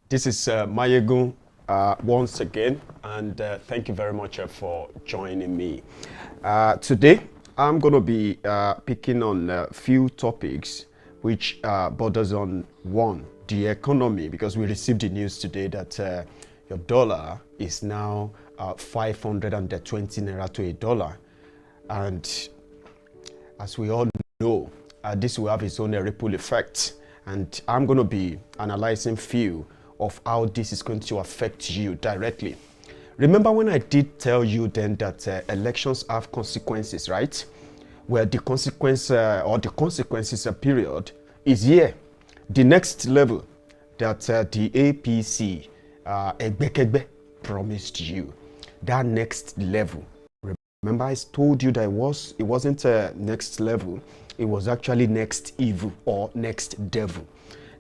This is Maiyegun once again, and thank you very much for joining me. Today, I'm going to be picking on a few topics which borders on one, the economy, because we received the news today that your dollar is now 520 naira to a dollar. And as we all know, this will have its own ripple effect. And I'm going to be analyzing few of how this is going to affect you directly. Remember when I did tell you then that elections have consequences, right? Well, the consequence or the consequences period is here. The next level that the APC Egbekegbe promised you. That next level. Remember I told you that it wasn't next level. It was actually next evil or next devil.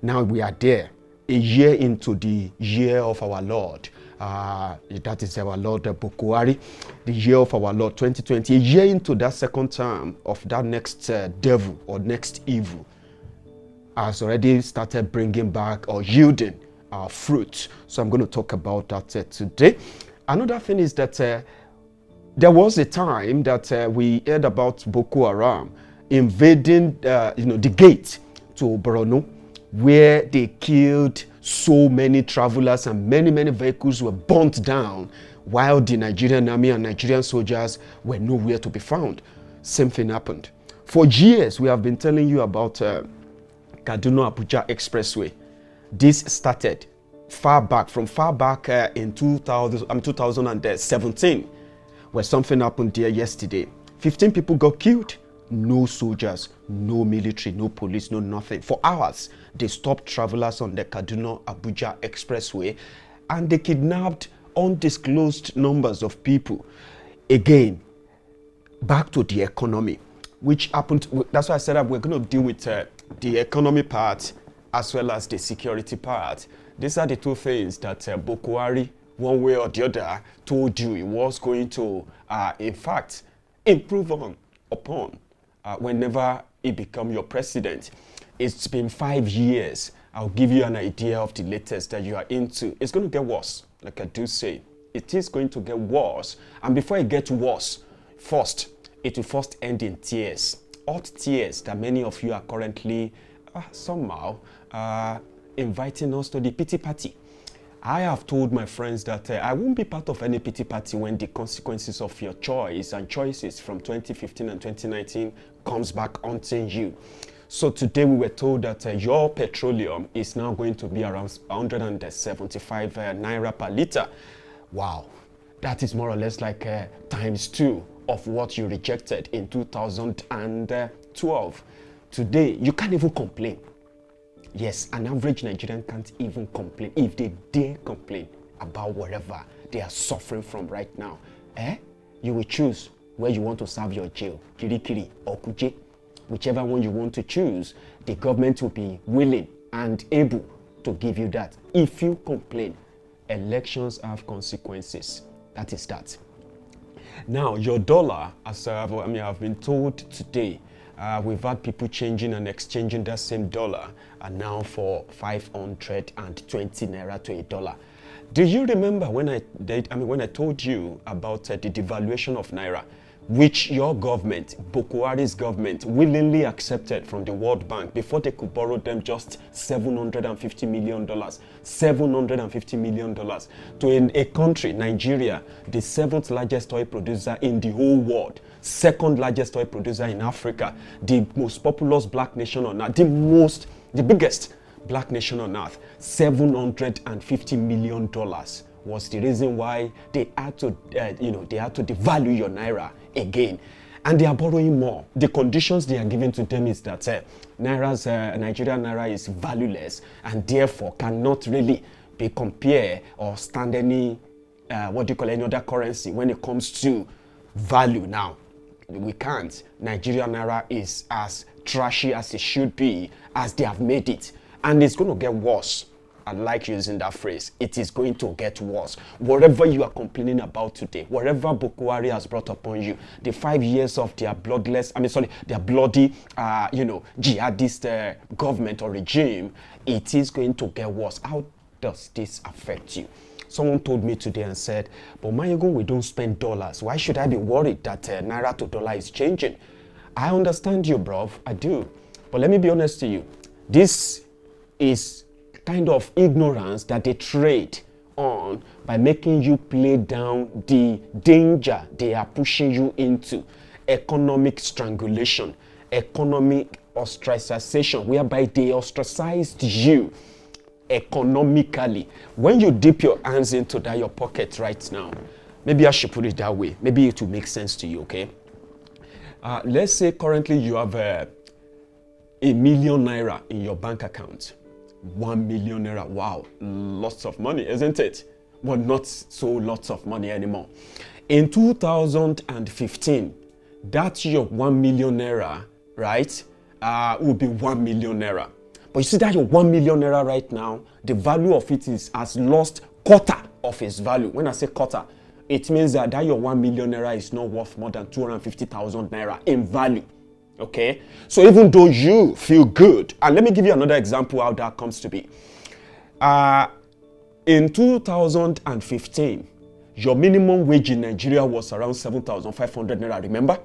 Now we are there. A year into the year of our Lord, that is our Lord Bokohari, the year of our Lord 2020, a year into that second term of that next devil or next evil has already started bringing back or yielding fruit. So I'm going to talk about that today. Another thing is that there was a time that we heard about Boko Haram invading the gate to Borno, where they killed so many travelers and many vehicles were burnt down while the Nigerian army and Nigerian soldiers were nowhere to be found. Same thing happened. For years, we have been telling you about Kaduna-Abuja Expressway. This started far back in 2017, where something happened there yesterday. 15 people got killed. No soldiers, no military, no police, no nothing. For hours, they stopped travelers on the Kaduna-Abuja Expressway and they kidnapped undisclosed numbers of people. Again, back to the economy, which happened. That's why I said that we're going to deal with the economy part as well as the security part. These are the two things that Bokohari, one way or the other, told you he was going to, in fact, improve upon. Whenever he become your president. It's been 5 years. I'll give you an idea of the latest that you are into. It's going to get worse, like I do say. It is going to get worse. And before it gets worse, it will first end in tears. Hot tears that many of you are currently somehow inviting us to the pity party. I have told my friends that I won't be part of any pity party when the consequences of your choice and choices from 2015 and 2019 comes back haunting you. So today we were told that your petroleum is now going to be around 175 naira per liter. Wow, that is more or less like ×2 of what you rejected in 2012. Today, you can't even complain. Yes, an average Nigerian can't even complain if they dare complain about whatever they are suffering from right now. You will choose where you want to serve your jail, Kirikiri or Kuje. Whichever one you want to choose, the government will be willing and able to give you that. If you complain, elections have consequences. That is that. Now, your dollar, as I've been told today, we've had people changing and exchanging that same dollar and now for 520 naira to a dollar. Do you remember when I told you about the devaluation of naira, which your government, Bokohari's government, willingly accepted from the World Bank before they could borrow them just $750 million. $750 million to a country, Nigeria, the 7th largest oil producer in the whole world, 2nd largest oil producer in Africa, the most populous black nation on earth, the biggest black nation on earth. $750 million was the reason why they had to, devalue your naira again, and they are borrowing more. The conditions they are giving to them is that Nigerian naira is valueless and therefore cannot really be compared or stand any any other currency when it comes to value. Now we can't. Nigerian naira is as trashy as it should be, as they have made it, and it's going to get worse. I like using that phrase. It is going to get worse. Whatever you are complaining about today, whatever Bokohari has brought upon you, the 5 years of their bloody, jihadist government or regime, it is going to get worse. How does this affect you? Someone told me today and said, but Maiyegun, we don't spend dollars. Why should I be worried that naira to dollar is changing? I understand you, bro. I do. But let me be honest to you. This is kind of ignorance that they trade on by making you play down the danger they are pushing you into. Economic strangulation, economic ostracization, whereby they ostracized you economically. When you dip your hands into that your pocket right now, maybe I should put it that way, maybe it will make sense to you, okay? Let's say currently you have a million naira in your bank account. 1 million naira, wow, lots of money, isn't it? Well, not so lots of money anymore. In 2015, that your 1 million naira, right, will be 1 million naira. But you see that your 1 million naira right now, the value of it has lost quarter of its value. When I say quarter, it means that your 1 million naira is not worth more than 250,000 naira in value. Okay? So even though you feel good, and let me give you another example how that comes to be. In 2015, your minimum wage in Nigeria was around 7,500 naira, remember?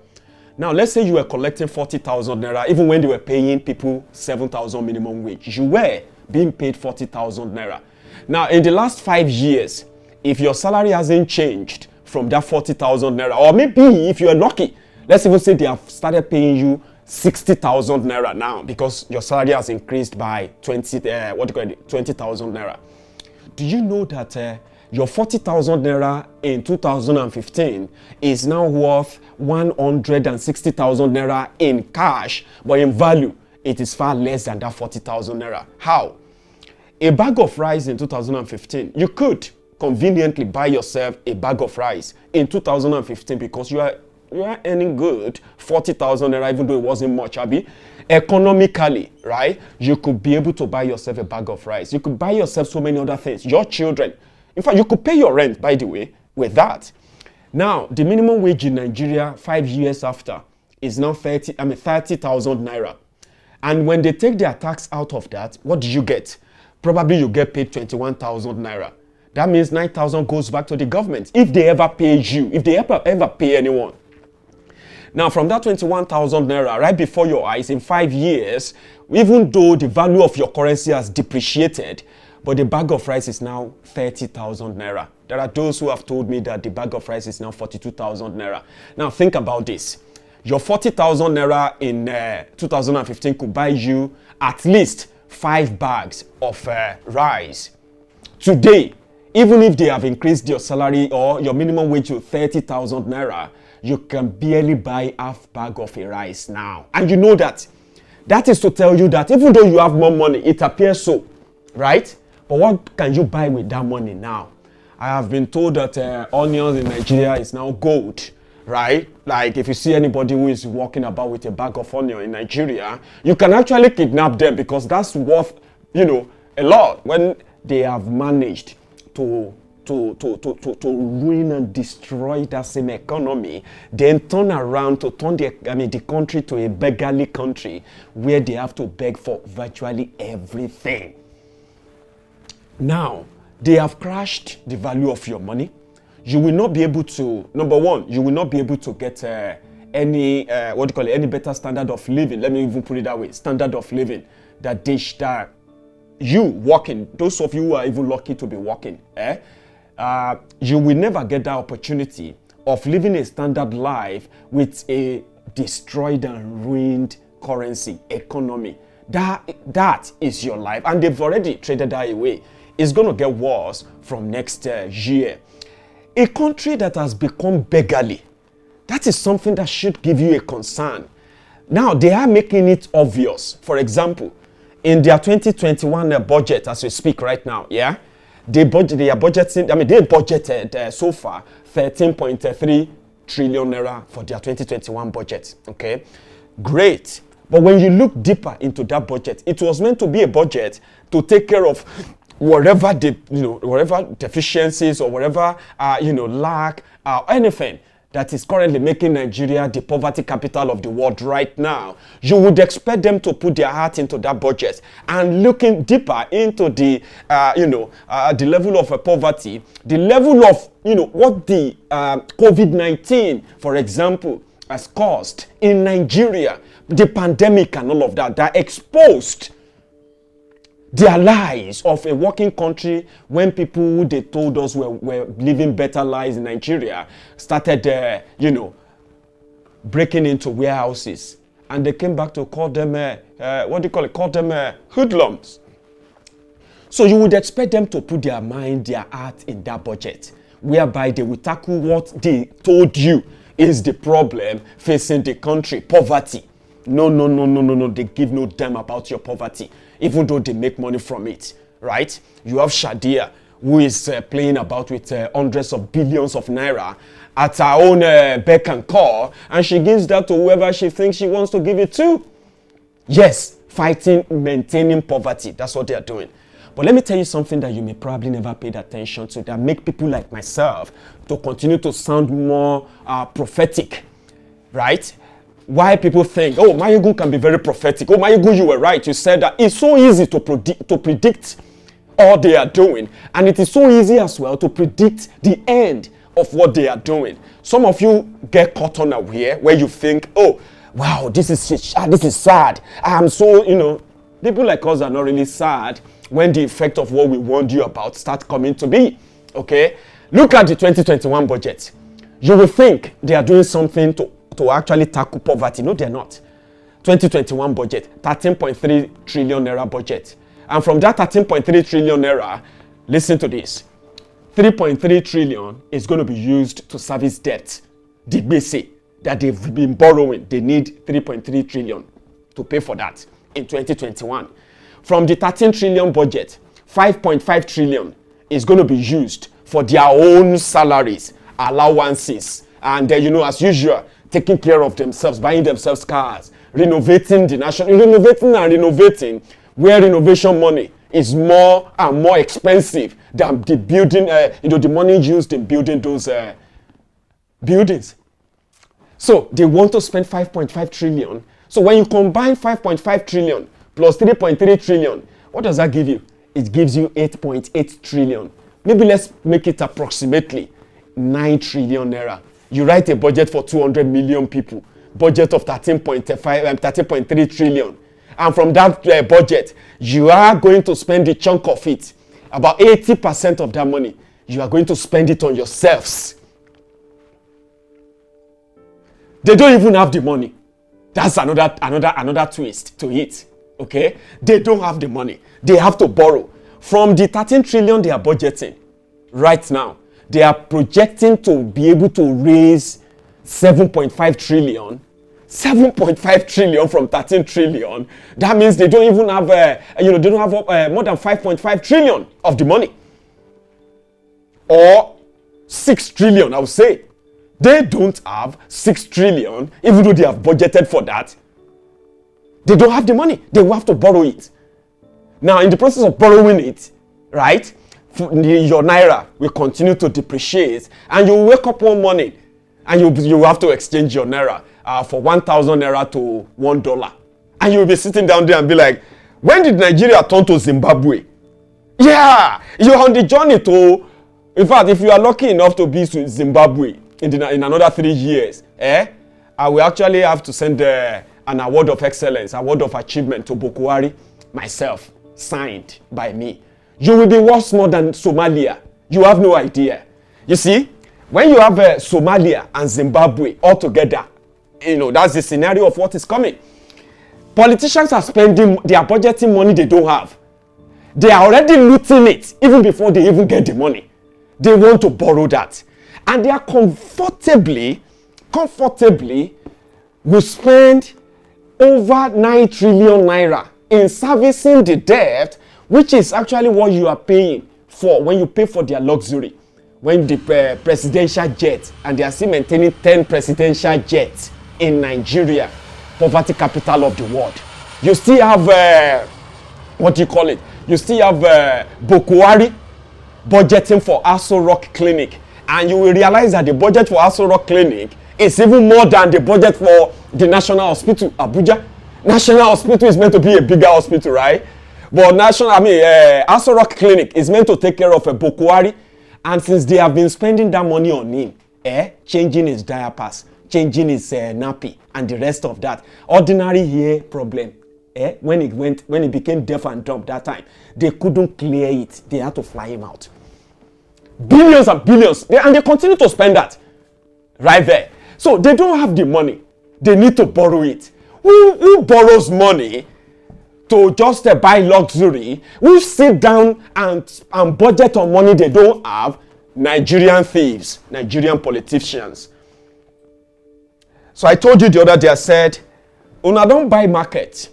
Now, let's say you were collecting 40,000 naira, even when they were paying people 7,000 minimum wage. You were being paid 40,000 naira. Now, in the last 5 years, if your salary hasn't changed from that 40,000 naira, or maybe if you're lucky, let's even say they have started paying you 60,000 naira now because your salary has increased by 20,000 naira. Do you know that your 40,000 naira in 2015 is now worth 160,000 naira in cash, but in value, it is far less than that 40,000 naira. How? A bag of rice in 2015, you could conveniently buy yourself a bag of rice in 2015 because you are earning good 40,000 naira, even though it wasn't much, Abi. Economically, right? You could be able to buy yourself a bag of rice. You could buy yourself so many other things. Your children. In fact, you could pay your rent, by the way, with that. Now, the minimum wage in Nigeria 5 years after is now 30,000 naira. And when they take their tax out of that, what do you get? Probably you get paid 21,000 naira. That means 9,000 goes back to the government. If they ever pay you, if they ever pay anyone. Now, from that 21,000 naira, right before your eyes, in 5 years, even though the value of your currency has depreciated, but the bag of rice is now 30,000 naira. There are those who have told me that the bag of rice is now 42,000 naira. Now, think about this. Your 40,000 naira in 2015 could buy you at least 5 bags of rice. Today, even if they have increased your salary or your minimum wage to 30,000 naira, you can barely buy half bag of a rice now. And you know that. That is to tell you that even though you have more money, it appears so, right? But what can you buy with that money now? I have been told that onions in Nigeria is now gold, right? Like if you see anybody who is walking about with a bag of onion in Nigeria, you can actually kidnap them because that's worth, a lot when they have managed to ruin and destroy that same economy, then turn around to turn the country to a beggarly country where they have to beg for virtually everything. Now, they have crashed the value of your money. You will not be able to, number one, you will not be able to get any better standard of living. Let me even put it that way, standard of living that you working, those of you who are even lucky to be working, you will never get that opportunity of living a standard life with a destroyed and ruined currency, economy. That is your life, and they've already traded that away. It's going to get worse from next year. A country that has become beggarly, that is something that should give you a concern. Now, they are making it obvious. For example, in their 2021 budget, as we speak right now, they budgeted so far 13.3 trillion naira for their 2021 budget. Okay, great. But when you look deeper into that budget, it was meant to be a budget to take care of whatever deficiencies or whatever lack anything that is currently making Nigeria the poverty capital of the world right now, you would expect them to put their heart into that budget and looking deeper into the, the level of poverty, the level of, what the COVID-19, for example, has caused in Nigeria, the pandemic and all of that, that exposed their lives of a working country when people who they told us were living better lives in Nigeria started, breaking into warehouses. And they came back to call them, call them hoodlums. So you would expect them to put their mind, their heart in that budget, whereby they will tackle what they told you is the problem facing the country, poverty. No. They give no damn about your poverty, even though they make money from it, right? You have Shadia, who is playing about with hundreds of billions of naira at her own beck and call, and she gives that to whoever she thinks she wants to give it to. Yes, fighting, maintaining poverty. That's what they are doing. But let me tell you something that you may probably never paid attention to that make people like myself to continue to sound more prophetic, right? Why people think, oh, Maiyegun can be very prophetic. Oh, Maiyegun, you were right. You said that it's so easy to predict all they are doing. And it is so easy as well to predict the end of what they are doing. Some of you get caught unaware where you think, oh, wow, this is sad. I'm so, people like us are not really sad when the effect of what we warned you about start coming to be, okay? Look at the 2021 budget. You will think they are doing something to actually tackle poverty. No, they're not. 2021 budget, 13.3 trillion naira budget. And from that 13.3 trillion naira, listen to this. 3.3 trillion is going to be used to service debt. The gbese that they've been borrowing, they need 3.3 trillion to pay for that in 2021. From the 13 trillion budget, 5.5 trillion is going to be used for their own salaries, allowances, and as usual, taking care of themselves, buying themselves cars, renovating the national, renovating, where renovation money is more and more expensive than the building, the money used in building those buildings. So they want to spend 5.5 trillion. So when you combine 5.5 trillion plus 3.3 trillion, what does that give you? It gives you 8.8 trillion. Maybe let's make it approximately 9 trillion naira. You write a budget for 200 million people, budget of 13.3 trillion. And from that budget, you are going to spend a chunk of it, about 80% of that money, you are going to spend it on yourselves. They don't even have the money. That's another twist to it, okay? They don't have the money. They have to borrow. From the 13 trillion they are budgeting right now, they are projecting to be able to raise 7.5 trillion. 7.5 trillion from 13 trillion. That means they don't even have, they don't have more than 5.5 trillion of the money. Or 6 trillion, I would say. They don't have 6 trillion, even though they have budgeted for that. They don't have the money. They will have to borrow it. Now, in the process of borrowing it, right, your naira will continue to depreciate, and you wake up one morning and you have to exchange your naira for 1,000 naira to $1. And you will be sitting down there and be like, when did Nigeria turn to Zimbabwe? Yeah, you're on the journey to, in fact, if you are lucky enough to be to Zimbabwe in another 3 years, I will actually have to send an award of excellence, award of achievement to Bokohari, myself, signed by me. You will be worth more than Somalia. You have no idea. You see, when you have Somalia and Zimbabwe all together, that's the scenario of what is coming. Politicians are spending, they are budgeting money they don't have. They are already looting it even before they even get the money. They want to borrow that. And they are comfortably will spend over 9 trillion naira in servicing the debt, which is actually what you are paying for when you pay for their luxury. When the presidential jet, and they are still maintaining 10 presidential jets in Nigeria, poverty capital of the world. You still have, you still have Bokohari budgeting for Aso Rock Clinic And you will realize that the budget for Aso Rock Clinic is even more than the budget for the National Hospital, Abuja. National Hospital is meant to be a bigger hospital, right? But Aso Rock Clinic is meant to take care of a Bokohari. And since they have been spending that money on him, changing his diapers, changing his nappy, and the rest of that, ordinary ear problem, when it became deaf and dumb that time, they couldn't clear it. They had to fly him out. Billions and billions, and they continue to spend that right there. So they don't have the money. They need to borrow it. Who borrows money to just buy luxury? Who sit down and budget on money they don't have? Nigerian thieves, Nigerian politicians. So I told you the other day, I said, una don't buy market.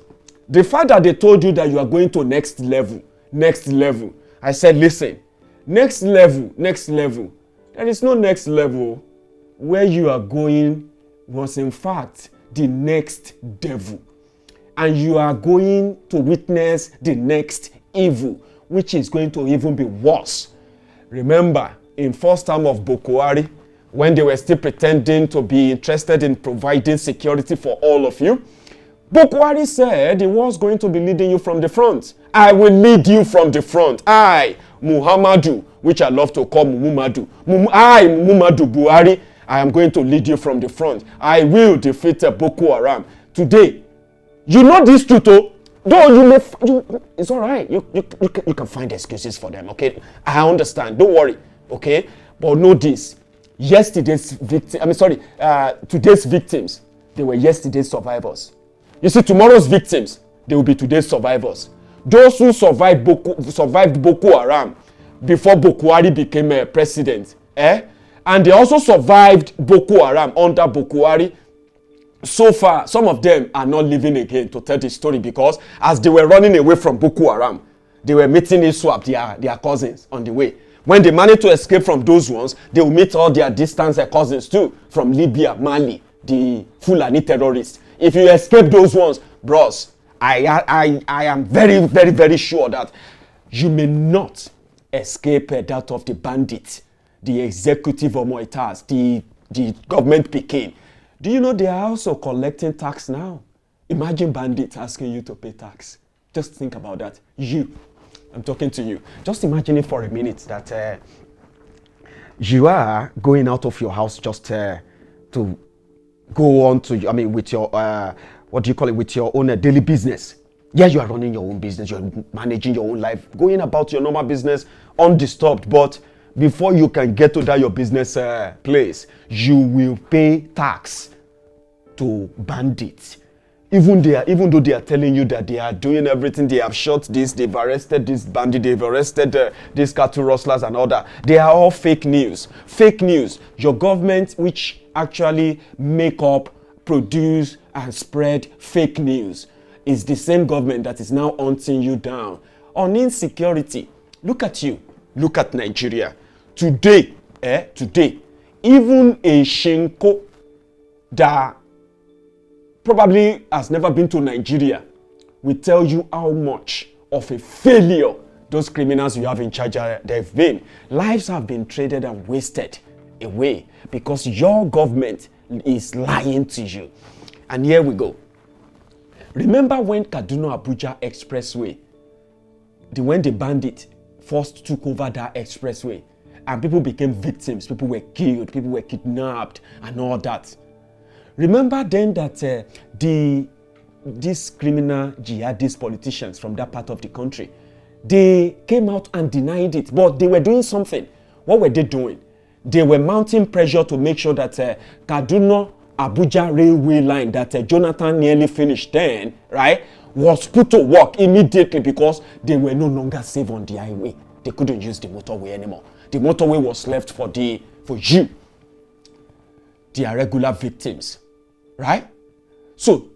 The fact that they told you that you are going to next level, I said, listen, next level. There is no next level. Where you are going was in fact the next devil. And you are going to witness the next evil, which is going to even be worse. Remember, in first term of Bokohari, when they were still pretending to be interested in providing security for all of you, Bokohari said he was going to be leading you from the front. I will lead you from the front. I, Muhammadu, which I love to call Mumadu. Mumadu Buhari, I am going to lead you from the front. I will defeat Boko Haram. Today, you know this truth, though it's all right. You can find excuses for them, okay? I understand. Don't worry, okay? But know this. Today's victims, they were yesterday's survivors. You see, tomorrow's victims, they will be today's survivors. Those who survived Boko Haram before Bokohari became a president, and they also survived Boko Haram under Bokohari. So far, some of them are not living again to tell the story, because as they were running away from Boko Haram, they were meeting their cousins on the way. When they managed to escape from those ones, they will meet all their distant cousins too, from Libya, Mali, the Fulani terrorists. If you escape those ones, bros, I am very, very, very sure that you may not escape that of the bandits, the executive omoitas, the government Peking. Do you know they are also collecting tax now? Imagine bandits asking you to pay tax. Just think about that. I'm talking to you. Just imagine it for a minute that you are going out of your house just to go on to, with your, with your own daily business. Yeah, you are running your own business, you're managing your own life, going about your normal business undisturbed. But before you can get to that your business place, you will pay tax to bandits. Even though they are telling you that they are doing everything, they have shot this, they've arrested this bandit, they've arrested these cattle rustlers and all that. They are all fake news. Fake news. Your government, which actually make up, produce, and spread fake news, is the same government that is now hunting you down. On insecurity, look at you. Look at Nigeria. Today, even a Shinko that probably has never been to Nigeria will tell you how much of a failure those criminals you have in charge they've been. Lives have been traded and wasted away because your government is lying to you. And here we go. Remember when Kaduna-Abuja expressway, when the bandit first took over that expressway and people became victims, people were killed, people were kidnapped and all that. Remember then that these criminal jihadist politicians from that part of the country, they came out and denied it, but they were doing something. What were they doing? They were mounting pressure to make sure that Kaduna-Abuja railway line that Jonathan nearly finished then, right, was put to work immediately because they were no longer safe on the highway. They couldn't use the motorway anymore. The motorway was left for you. They are regular victims. Right? So,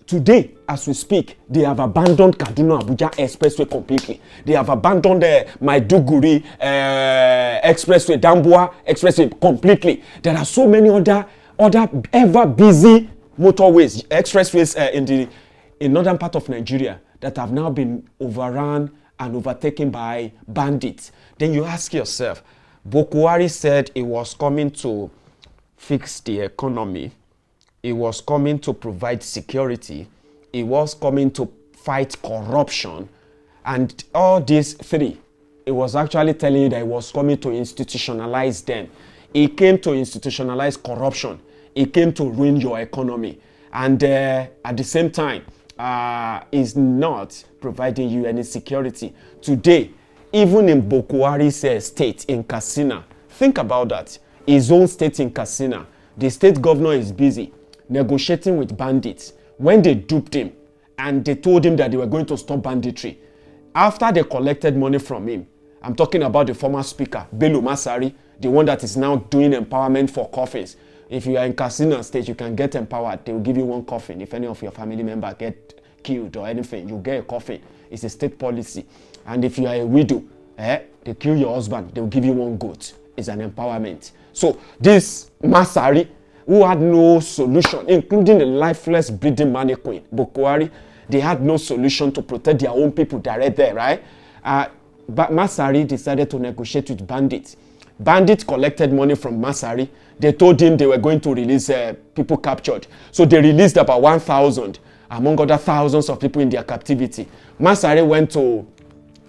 today, as we speak, they have abandoned Kaduna-Abuja expressway completely. They have abandoned the Maiduguri expressway, Dambuwa expressway completely. There are so many other ever busy motorways, expressways in northern part of Nigeria that have now been overrun and overtaken by bandits. Then you ask yourself, Bokohari said he was coming to fix the economy. He was coming to provide security. He was coming to fight corruption. And all these three, he was actually telling you that he was coming to institutionalize them. He came to institutionalize corruption. He came to ruin your economy. And at the same time, is not providing you any security. Today, even in Bokohari's state in Katsina, think about that. His own state in Katsina, the state governor is busy negotiating with bandits. When they duped him and they told him that they were going to stop banditry, after they collected money from him, I'm talking about the former speaker, Bello Masari, the one that is now doing empowerment for coffins. If you are in Katsina state, you can get empowered. They will give you one coffin. If any of your family members get killed or anything, you get a coffin. It's a state policy. And if you are a widow, they kill your husband, they will give you one goat. It's an empowerment. So this Masari, who had no solution, including the lifeless breeding mannequin, Bokohari, they had no solution to protect their own people direct there, right? But Masari decided to negotiate with bandits. Bandits collected money from Masari. They told him they were going to release people captured. So they released about 1,000, among other thousands of people in their captivity. Masari went to,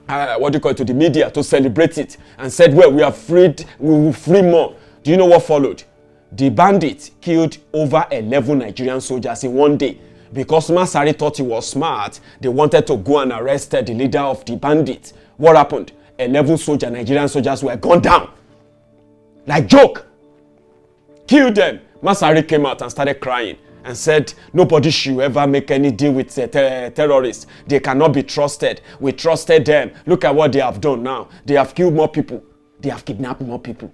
to the media to celebrate it and said, well, we are freed, we will free more. Do you know what followed? The bandits killed over 11 Nigerian soldiers in one day. Because Masari thought he was smart, they wanted to go and arrest the leader of the bandits. What happened? 11 Nigerian soldiers were gunned down. Like joke. Killed them. Masari came out and started crying and said, nobody should ever make any deal with terrorists. They cannot be trusted. We trusted them. Look at what they have done now. They have killed more people. They have kidnapped more people.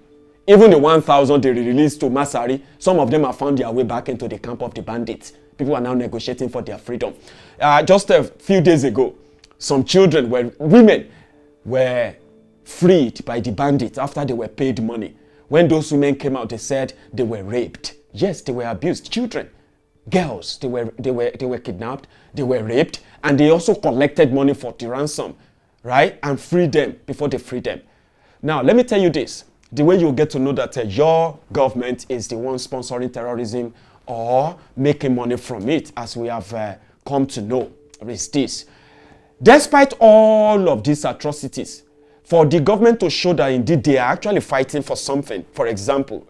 Even the 1,000 they released to Masari, some of them have found their way back into the camp of the bandits. People are now negotiating for their freedom. Just a few days ago, some women were freed by the bandits after they were paid money. When those women came out, they said they were raped. Yes, they were abused. Children, girls, they were kidnapped, they were raped, and they also collected money for the ransom, right? And freed them before they freed them. Now, let me tell you this. The way you get to know that your government is the one sponsoring terrorism or making money from it, as we have come to know, is this. Despite all of these atrocities, for the government to show that indeed they are actually fighting for something, for example,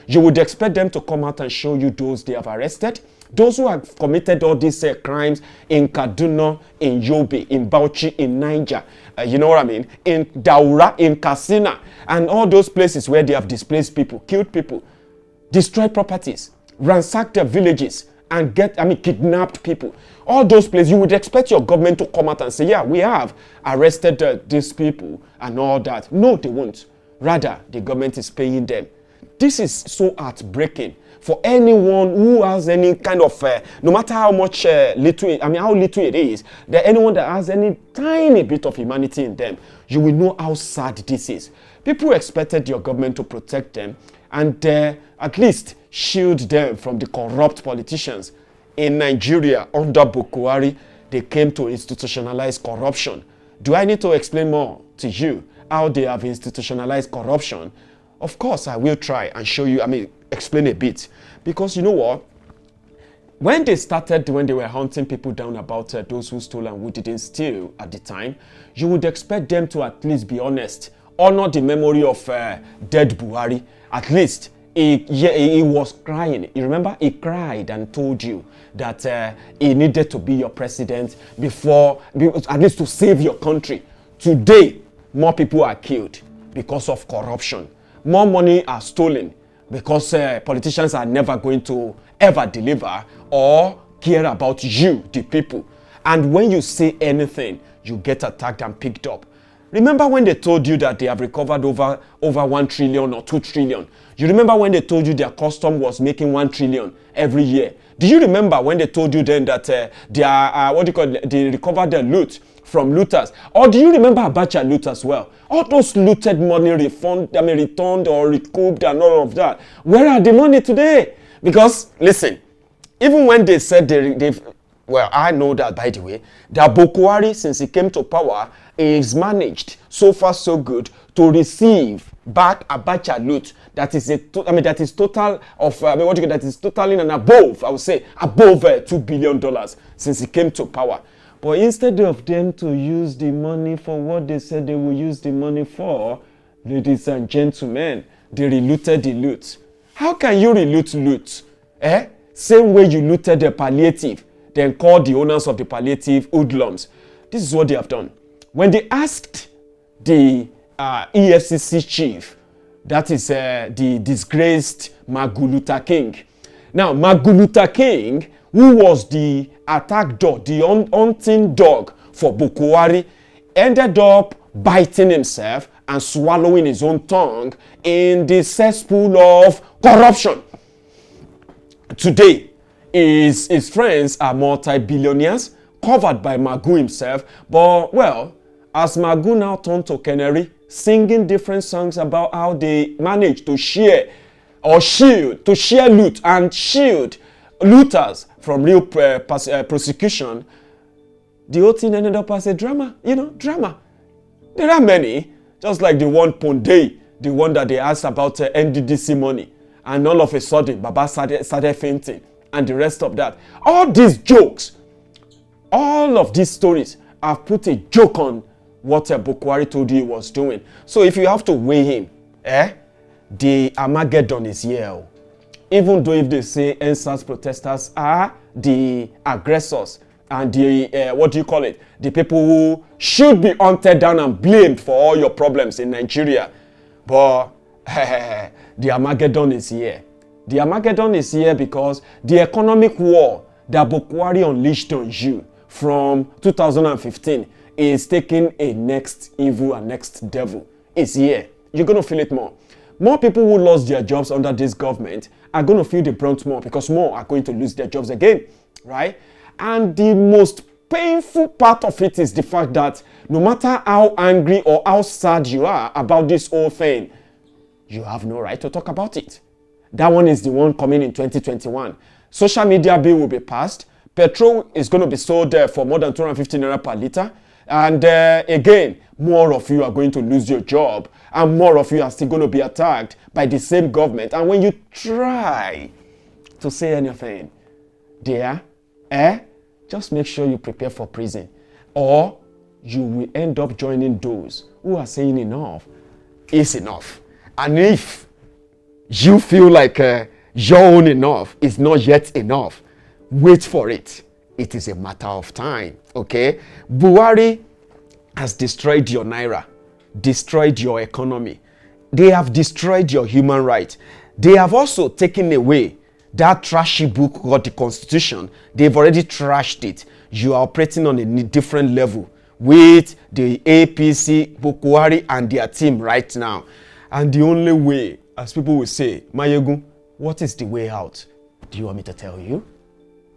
you would expect them to come out and show you those they have arrested, those who have committed all these crimes in Kaduna, in Yobe, in Bauchi, in Niger, you know what I mean, in Daura, in Katsina, and all those places where they have displaced people, killed people, destroyed properties, ransacked their villages, and kidnapped people. All those places, you would expect your government to come out and say, yeah, we have arrested these people and all that. No, they won't. Rather, the government is paying them. This is so heartbreaking for anyone who has any kind of, no matter how much how little it is, that anyone that has any tiny bit of humanity in them, you will know how sad this is. People expected your government to protect them and at least shield them from the corrupt politicians. In Nigeria, under Bokohari, they came to institutionalize corruption. Do I need to explain more to you how they have institutionalized corruption? Of course, I will try and show you, explain a bit. Because you know what? When they were hunting people down about those who stole and who didn't steal at the time, you would expect them to at least be honest, honor the memory of dead Buhari. At least he was crying. You remember? He cried and told you that he needed to be your president at least to save your country. Today, more people are killed because of corruption. More money are stolen because politicians are never going to ever deliver or care about you, the people. And when you say anything, you get attacked and picked up. Remember when they told you that they have recovered over 1 trillion or 2 trillion? You remember when they told you their custom was making 1 trillion every year? Do you remember when they told you then that they recovered their loot from looters? Or do you remember Abacha loot as well? All those looted money returned or recouped and all of that. Where are the money today? Because, listen, even when they said I know that, by the way, that Bokohari, since he came to power, is managed so far so good to receive back Abacha loot that is that is total of that is totaling and above, I would say above $2 billion since he came to power. But instead of them to use the money for what they said they will use the money for, ladies and gentlemen, they relooted the loot. How can you reloot loot? Same way you looted the palliative, then called the owners of the palliative hoodlums. This is what they have done. When they asked the EFCC chief, that is the disgraced Maguluta King. Now, Maguluta King, who was the attack dog, the hunting dog for Bokohari, ended up biting himself and swallowing his own tongue in the cesspool of corruption. Today, his friends are multi-billionaires, covered by Magu himself, but well, as Magu now turned to Canary, singing different songs about how they managed to share loot and shield looters from real prosecution, the whole thing ended up as a drama, drama. There are many, just like the one Ponde, the one that they asked about NDDC money, and all of a sudden, Baba started fainting, and the rest of that. All these jokes, all of these stories have put a joke on what Bokohari told you he was doing. So if you have to weigh him, the Armageddon is here. Even though if they say NSAS protesters are the aggressors and the, the people who should be hunted down and blamed for all your problems in Nigeria. But the Armageddon is here. The Armageddon is here because the economic war that Bokohari unleashed on you from 2015 is taking a next evil and next devil. It's here. You're going to feel it more. More people who lost their jobs under this government are going to feel the brunt more because more are going to lose their jobs again, right? And the most painful part of it is the fact that no matter how angry or how sad you are about this whole thing, you have no right to talk about it. That one is the one coming in 2021. Social media bill will be passed. Petrol is going to be sold for more than 250 naira per litre. And again, more of you are going to lose your job, and more of you are still going to be attacked by the same government. And when you try to say anything there, just make sure you prepare for prison, or you will end up joining those who are saying enough is enough. And if you feel like your own enough is not yet enough, wait for it. It is a matter of time, okay? Buhari has destroyed your naira, destroyed your economy. They have destroyed your human rights. They have also taken away that trashy book called the Constitution. They've already trashed it. You are operating on a different level with the APC, Bokohari, and their team right now. And the only way, as people will say, Maiyegun, what is the way out? Do you want me to tell you?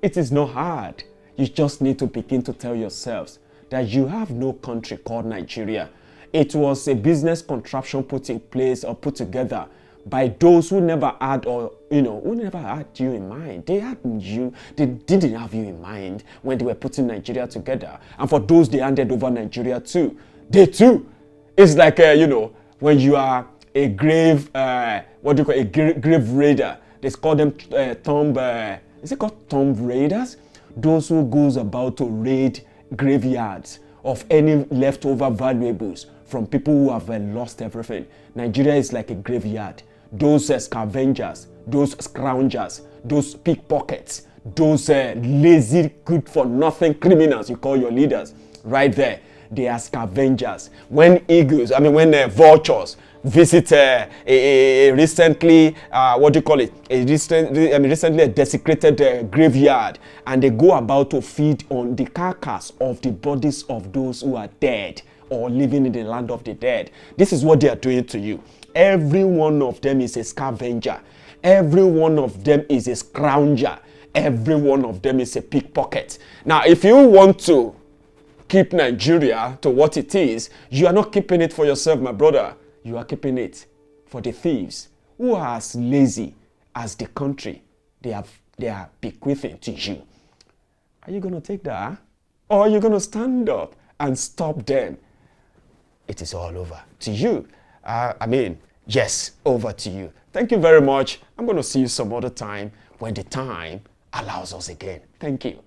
It is not hard. You just need to begin to tell yourselves that you have no country called Nigeria. It was a business contraption put in place or put together by those who never had who never had you in mind. They didn't have you in mind when they were putting Nigeria together. And for those they handed over Nigeria to, they too. It's like, when you are a grave, grave raider. They call them is it called tomb raiders? Those who goes about to raid graveyards of any leftover valuables from people who have lost everything. Nigeria is like a graveyard. Those scavengers, those scroungers, those pickpockets, those lazy, good-for-nothing criminals you call your leaders, right there, they are scavengers. When vultures visit recently a desecrated graveyard, and they go about to feed on the carcass of the bodies of those who are dead or living in the land of the dead. This is what they are doing to you. Every one of them is a scavenger. Every one of them is a scrounger. Every one of them is a pickpocket. Now, if you want to keep Nigeria to what it is, you are not keeping it for yourself, my brother. You are keeping it for the thieves who are as lazy as the country they are bequeathing to you. Are you going to take that? Or are you going to stand up and stop them? It is all over to you. Yes, over to you. Thank you very much. I'm going to see you some other time when the time allows us again. Thank you.